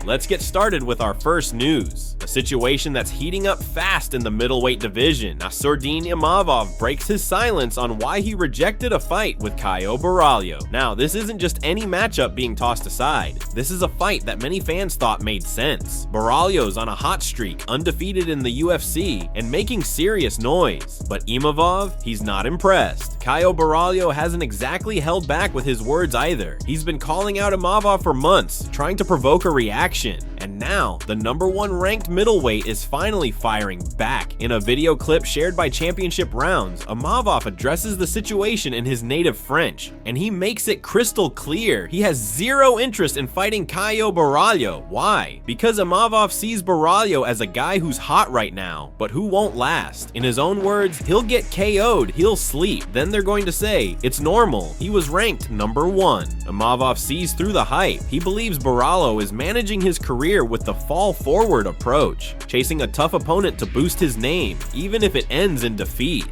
let's get started with our first news. A situation that's heating up fast in the middleweight division. Nassourdine Imavov breaks his silence on why he rejected a fight with Caio Baralio. Now, this isn't just any matchup being tossed aside. This is a fight that many fans thought made sense. Baralio's on a hot streak, undefeated in the UFC, and making serious noise. But Imavov, he's not impressed. Caio Baralio hasn't exactly held back with his words either. He's been calling out Imavov for months, trying to provoke a reaction. And now, the #1 ranked middleweight is finally firing back. In a video clip shared by Championship Rounds, Imavov addresses the situation in his native French, and he makes it crystal clear he has zero interest in fighting Caio Baralio. Why? Because Imavov sees Baralio as a guy who's hot right now, but who won't last. In his own words, he'll get KO'd, he'll sleep, then they're going to say, it's normal, he was ranked #1. Imavov sees through the hype. He believes Baralio is managing his career with the fall forward approach, chasing a tough opponent to boost his name, even if it ends in defeat.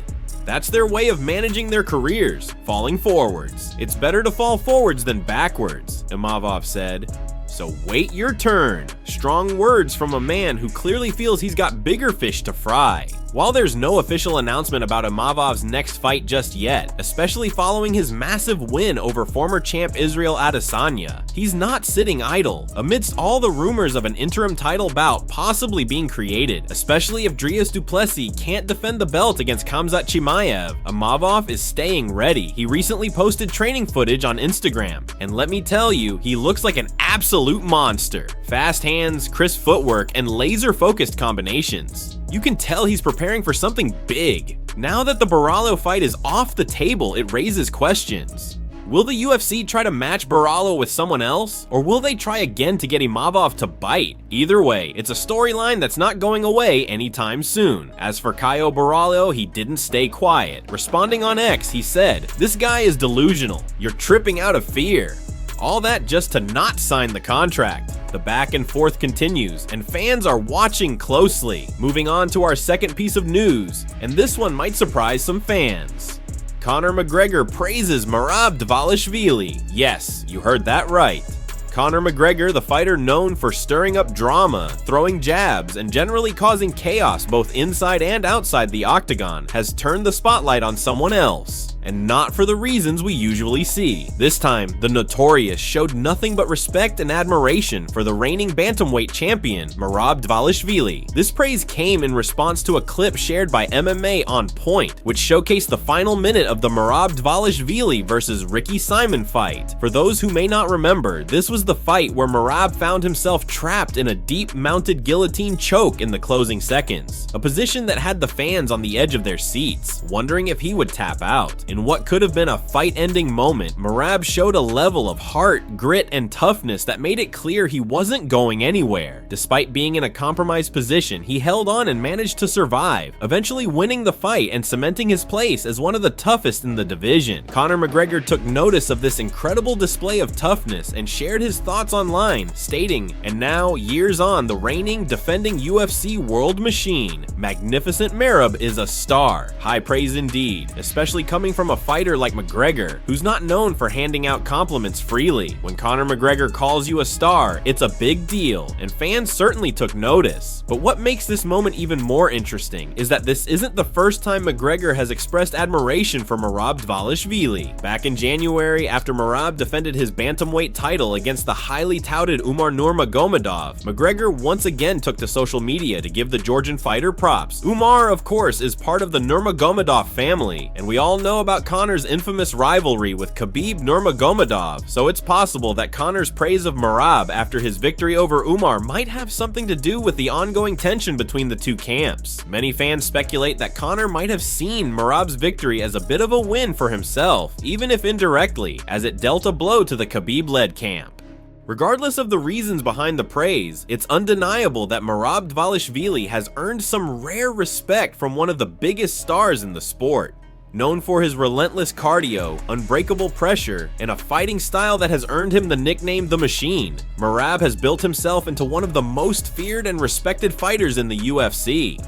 That's their way of managing their careers, falling forwards. It's better to fall forwards than backwards, Imavov said. So wait your turn. Strong words from a man who clearly feels he's got bigger fish to fry. While there's no official announcement about Imavov's next fight just yet, especially following his massive win over former champ Israel Adesanya, he's not sitting idle. Amidst all the rumors of an interim title bout possibly being created, especially if Drius du Plessis can't defend the belt against Khamzat Chimaev, Imavov is staying ready. He recently posted training footage on Instagram, and let me tell you, he looks like an absolute monster. Fast hands, crisp footwork, and laser-focused combinations. You can tell he's preparing for something big. Now that the Baralio fight is off the table, it raises questions. Will the UFC try to match Baralio with someone else? Or will they try again to get Imavov to bite? Either way, it's a storyline that's not going away anytime soon. As for Caio Baralio, he didn't stay quiet. Responding on X, he said, "This guy is delusional. You're tripping out of fear." All that just to not sign the contract. The back and forth continues, and fans are watching closely. Moving on to our second piece of news, and this one might surprise some fans. Conor McGregor praises Morab Dvalishvili. Yes, you heard that right. Conor McGregor, the fighter known for stirring up drama, throwing jabs, and generally causing chaos both inside and outside the octagon, has turned the spotlight on someone else. And not for the reasons we usually see. This time, the Notorious showed nothing but respect and admiration for the reigning bantamweight champion, Morab Dvalishvili. This praise came in response to a clip shared by MMA On Point, which showcased the final minute of the Morab Dvalishvili versus Ricky Simon fight. For those who may not remember, this was the fight where Morab found himself trapped in a deep-mounted guillotine choke in the closing seconds, a position that had the fans on the edge of their seats, wondering if he would tap out. In what could have been a fight-ending moment, Morab showed a level of heart, grit, and toughness that made it clear he wasn't going anywhere. Despite being in a compromised position, he held on and managed to survive, eventually winning the fight and cementing his place as one of the toughest in the division. Conor McGregor took notice of this incredible display of toughness and shared his thoughts online, stating, "And now, years on, the reigning, defending UFC world machine, Magnificent Morab is a star." High praise indeed, especially coming from a fighter like McGregor, who's not known for handing out compliments freely. When Conor McGregor calls you a star, it's a big deal, and fans certainly took notice. But what makes this moment even more interesting is that this isn't the first time McGregor has expressed admiration for Morab Dvalishvili. Back in January, after Morab defended his bantamweight title against the highly touted Umar Nurmagomedov, McGregor once again took to social media to give the Georgian fighter props. Umar, of course, is part of the Nurmagomedov family, and we all know about Conor's infamous rivalry with Khabib Nurmagomedov, so it's possible that Conor's praise of Morab after his victory over Umar might have something to do with the ongoing tension between the two camps. Many fans speculate that Conor might have seen Morab's victory as a bit of a win for himself, even if indirectly, as it dealt a blow to the Khabib-led camp. Regardless of the reasons behind the praise, it's undeniable that Morab Dvalishvili has earned some rare respect from one of the biggest stars in the sport. Known for his relentless cardio, unbreakable pressure, and a fighting style that has earned him the nickname The Machine, Morab has built himself into one of the most feared and respected fighters in the UFC.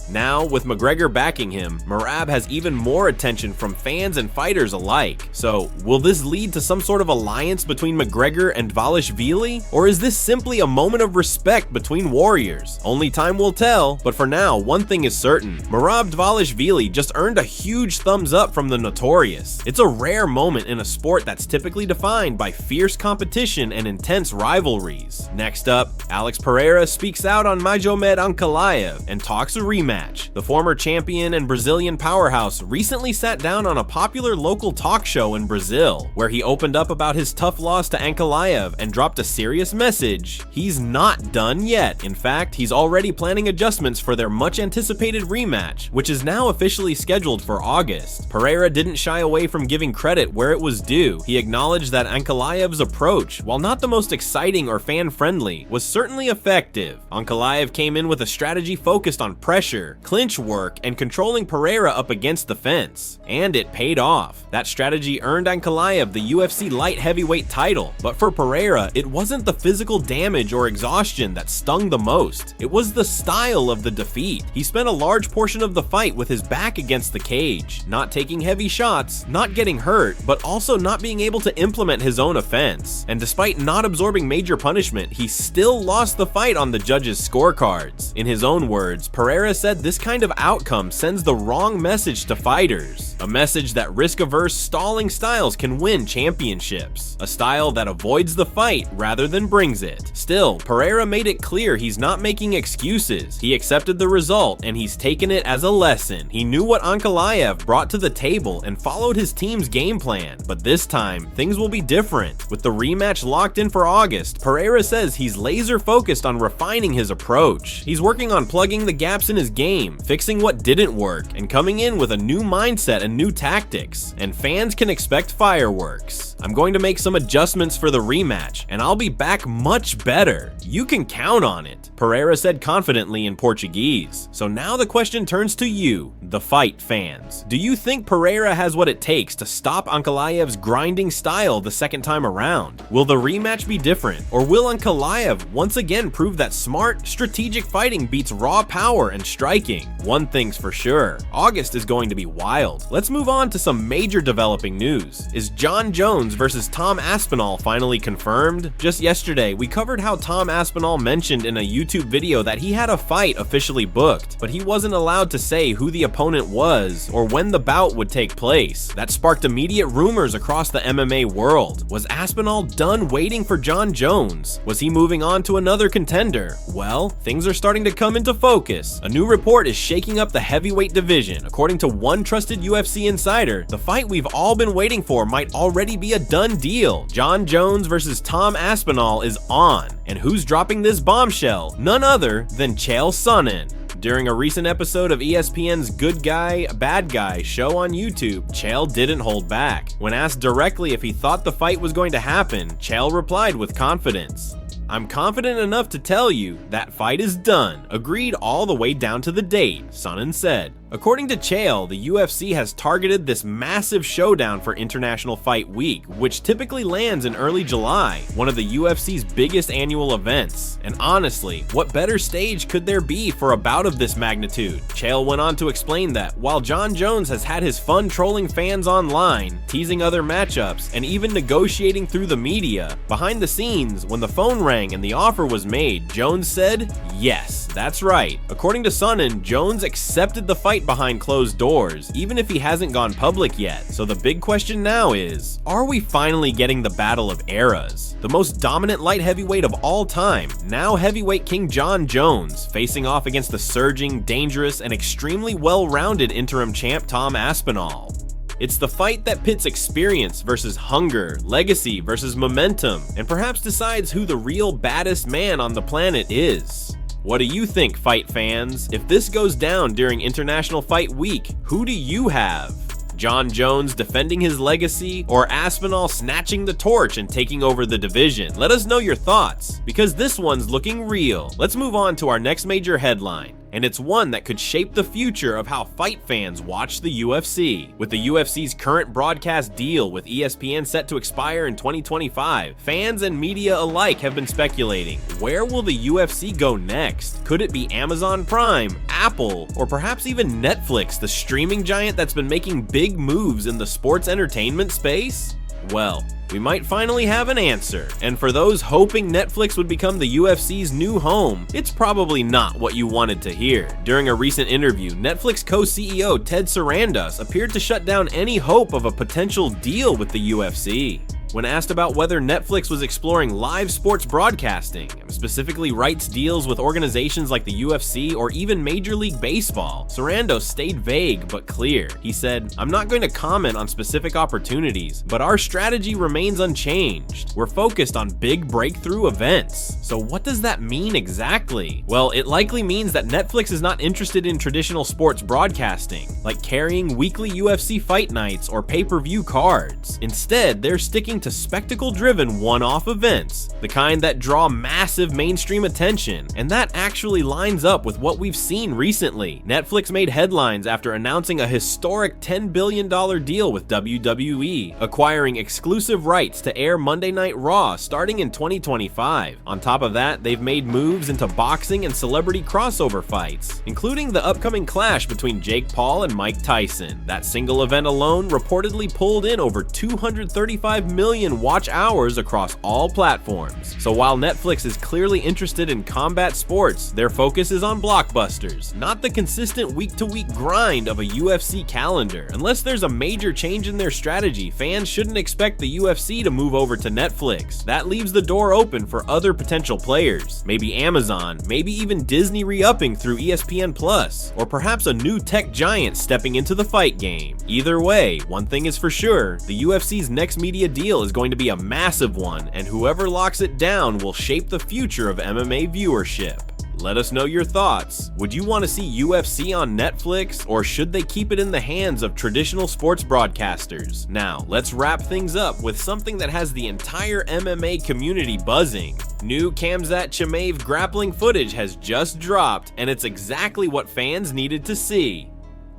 Now, with McGregor backing him, Morab has even more attention from fans and fighters alike. So, will this lead to some sort of alliance between McGregor and Dvalishvili? Or is this simply a moment of respect between warriors? Only time will tell, but for now, one thing is certain. Morab Dvalishvili just earned a huge thumbs up from the Notorious. It's a rare moment in a sport that's typically defined by fierce competition and intense rivalries. Next up, Alex Pereira speaks out on Magomed Ankalaev and talks a rematch. The former champion and Brazilian powerhouse recently sat down on a popular local talk show in Brazil, where he opened up about his tough loss to Ankalaev and dropped a serious message. He's not done yet. In fact, he's already planning adjustments for their much anticipated rematch, which is now officially scheduled for August. Pereira didn't shy away from giving credit where it was due. He acknowledged that Ankalaev's approach, while not the most exciting or fan-friendly, was certainly effective. Ankalaev came in with a strategy focused on pressure, clinch work, and controlling Pereira up against the fence. And it paid off. That strategy earned Ankalaev the UFC light heavyweight title, but for Pereira, it wasn't the physical damage or exhaustion that stung the most. It was the style of the defeat. He spent a large portion of the fight with his back against the cage, not taking heavy shots, not getting hurt, but also not being able to implement his own offense. And despite not absorbing major punishment, he still lost the fight on the judges' scorecards. In his own words, Pereira said this kind of outcome sends the wrong message to fighters. A message that risk-averse, stalling styles can win championships. A style that avoids the fight rather than brings it. Still, Pereira made it clear he's not making excuses. He accepted the result, and he's taken it as a lesson. He knew what Ankalaev brought to the table and followed his team's game plan. But this time, things will be different. With the rematch locked in for August, Pereira says he's laser-focused on refining his approach. He's working on plugging the gaps in his game, fixing what didn't work, and coming in with a new mindset and new tactics. And fans can expect fireworks. I'm going to make some adjustments for the rematch, and I'll be back much better. You can count on it, Pereira said confidently in Portuguese. So now the question turns to you, the fight fans. Do you think Pereira has what it takes to stop Ankalaev's grinding style the second time around? Will the rematch be different, or will Ankalaev once again prove that smart, strategic fighting beats raw power and striking? One thing's for sure, August is going to be wild. Let's move on to some major developing news. Is Jon Jones versus Tom Aspinall finally confirmed? Just yesterday, we covered how Tom Aspinall mentioned in a YouTube video that he had a fight officially booked, but he wasn't allowed to say who the opponent was or when the bout would take place. That sparked immediate rumors across the MMA world. Was Aspinall done waiting for Jon Jones? Was he moving on to another contender? Well, things are starting to come into focus. A new report is shaking up the heavyweight division. According to one trusted UFC insider, the fight we've all been waiting for might already be a done deal. Jon Jones versus Tom Aspinall is on. And who's dropping this bombshell? None other than Chael Sonnen. During a recent episode of ESPN's Good Guy, Bad Guy show on YouTube, Chael didn't hold back. When asked directly if he thought the fight was going to happen, Chael replied with confidence, "I'm confident enough to tell you that fight is done. Agreed all the way down to the date," Sonnen said. According to Chael, the UFC has targeted this massive showdown for International Fight Week, which typically lands in early July, one of the UFC's biggest annual events. And honestly, what better stage could there be for a bout of this magnitude? Chael went on to explain that while Jon Jones has had his fun trolling fans online, teasing other matchups, and even negotiating through the media, behind the scenes, when the phone rang and the offer was made, Jones said, "Yes, that's right." According to Sonnen, Jones accepted the fight behind closed doors, even if he hasn't gone public yet. So the big question now is, are we finally getting the battle of eras? The most dominant light heavyweight of all time, now heavyweight king Jon Jones, facing off against the surging, dangerous, and extremely well-rounded interim champ Tom Aspinall. It's the fight that pits experience versus hunger, legacy versus momentum, and perhaps decides who the real baddest man on the planet is. What do you think, fight fans? If this goes down during International Fight Week, who do you have? Jon Jones defending his legacy, or Aspinall snatching the torch and taking over the division? Let us know your thoughts, because this one's looking real. Let's move on to our next major headline. and it's one that could shape the future of how fight fans watch the UFC. With the UFC's current broadcast deal with ESPN set to expire in 2025, fans and media alike have been speculating, where will the UFC go next? Could it be Amazon Prime, Apple, or perhaps even Netflix, the streaming giant that's been making big moves in the sports entertainment space? Well, we might finally have an answer, and for those hoping Netflix would become the UFC's new home, it's probably not what you wanted to hear. During a recent interview, Netflix co-CEO Ted Sarandos appeared to shut down any hope of a potential deal with the UFC. When asked about whether Netflix was exploring live sports broadcasting, specifically rights deals with organizations like the UFC or even Major League Baseball, Sarandos stayed vague but clear. He said, "I'm not going to comment on specific opportunities, but our strategy remains unchanged. We're focused on big breakthrough events." So what does that mean exactly? Well, it likely means that Netflix is not interested in traditional sports broadcasting, like carrying weekly UFC fight nights or pay-per-view cards. Instead, they're sticking to spectacle-driven one-off events, the kind that draw massive mainstream attention, and that actually lines up with what we've seen recently. Netflix made headlines after announcing a historic $10 billion deal with WWE, acquiring exclusive rights to air Monday Night Raw starting in 2025. On top of that, they've made moves into boxing and celebrity crossover fights, including the upcoming clash between Jake Paul and Mike Tyson. That single event alone reportedly pulled in over 235 million watch hours across all platforms. So while Netflix is clearly interested in combat sports, their focus is on blockbusters, not the consistent week-to-week grind of a UFC calendar. Unless there's a major change in their strategy, fans shouldn't expect the UFC to move over to Netflix. That leaves the door open for other potential players. Maybe Amazon, maybe even Disney re-upping through ESPN Plus, or perhaps a new tech giant stepping into the fight game. Either way, one thing is for sure, the UFC's next media deal is going to be a massive one, and whoever locks it down will shape the future of MMA viewership. Let us know your thoughts. Would you want to see UFC on Netflix, or should they keep it in the hands of traditional sports broadcasters? Now, let's wrap things up with something that has the entire MMA community buzzing. New Khamzat Chimaev grappling footage has just dropped, and it's exactly what fans needed to see.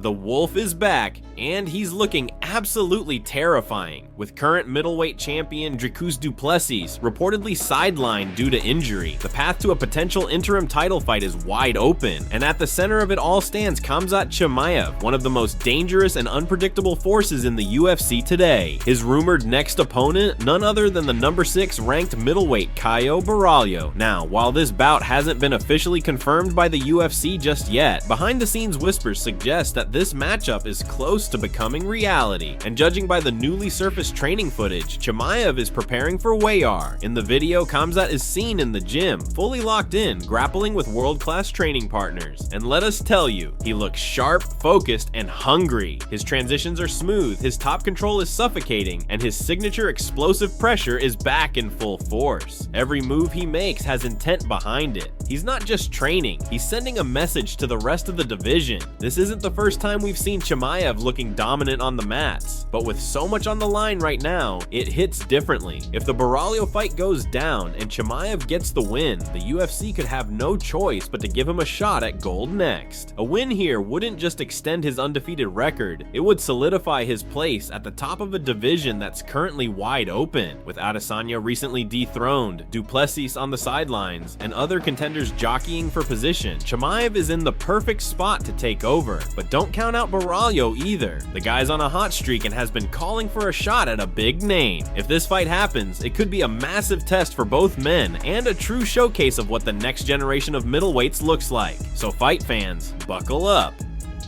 The Wolf is back, and he's looking absolutely terrifying, with current middleweight champion Dricus du Plessis reportedly sidelined due to injury. The path to a potential interim title fight is wide open, and at the center of it all stands Khamzat Chimaev, one of the most dangerous and unpredictable forces in the UFC today. His rumored next opponent, none other than the number 6 ranked middleweight Caio Baralio. Now, while this bout hasn't been officially confirmed by the UFC just yet, behind-the-scenes whispers suggest that this matchup is close to becoming reality, and judging by the newly surfaced training footage, Chimaev is preparing for Weigh-R. In the video, Khamzat is seen in the gym, fully locked in, grappling with world-class training partners. And let us tell you, he looks sharp, focused, and hungry. His transitions are smooth, his top control is suffocating, and his signature explosive pressure is back in full force. Every move he makes has intent behind it. He's not just training, he's sending a message to the rest of the division. This isn't the first time we've seen Chimaev looking dominant on the mats, but with so much on the line right now, it hits differently. If the Baralio fight goes down and Chimaev gets the win, the UFC could have no choice but to give him a shot at gold next. A win here wouldn't just extend his undefeated record, it would solidify his place at the top of a division that's currently wide open. With Adesanya recently dethroned, du Plessis on the sidelines, and other contenders jockeying for position, Chimaev is in the perfect spot to take over. But don't count out Baralio either. The guy's on a hot streak and has been calling for a shot at a big name. If this fight happens, it could be a massive test for both men and a true showcase of what the next generation of middleweights looks like. So fight fans, buckle up.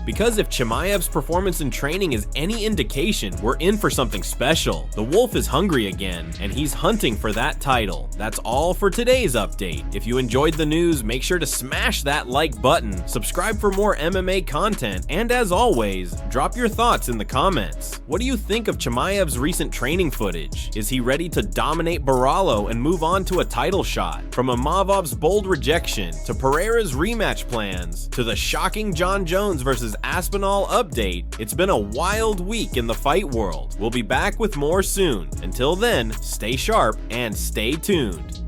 Because if Chimaev's performance in training is any indication, we're in for something special. The Wolf is hungry again, and he's hunting for that title. That's all for today's update. If you enjoyed the news, make sure to smash that like button, subscribe for more MMA content, and as always, drop your thoughts in the comments. What do you think of Chimaev's recent training footage? Is he ready to dominate Baralio and move on to a title shot? From Imavov's bold rejection, to Pereira's rematch plans, to the shocking Jon Jones versus Aspinall update, it's been a wild week in the fight world. We'll be back with more soon. Until then, stay sharp and stay tuned.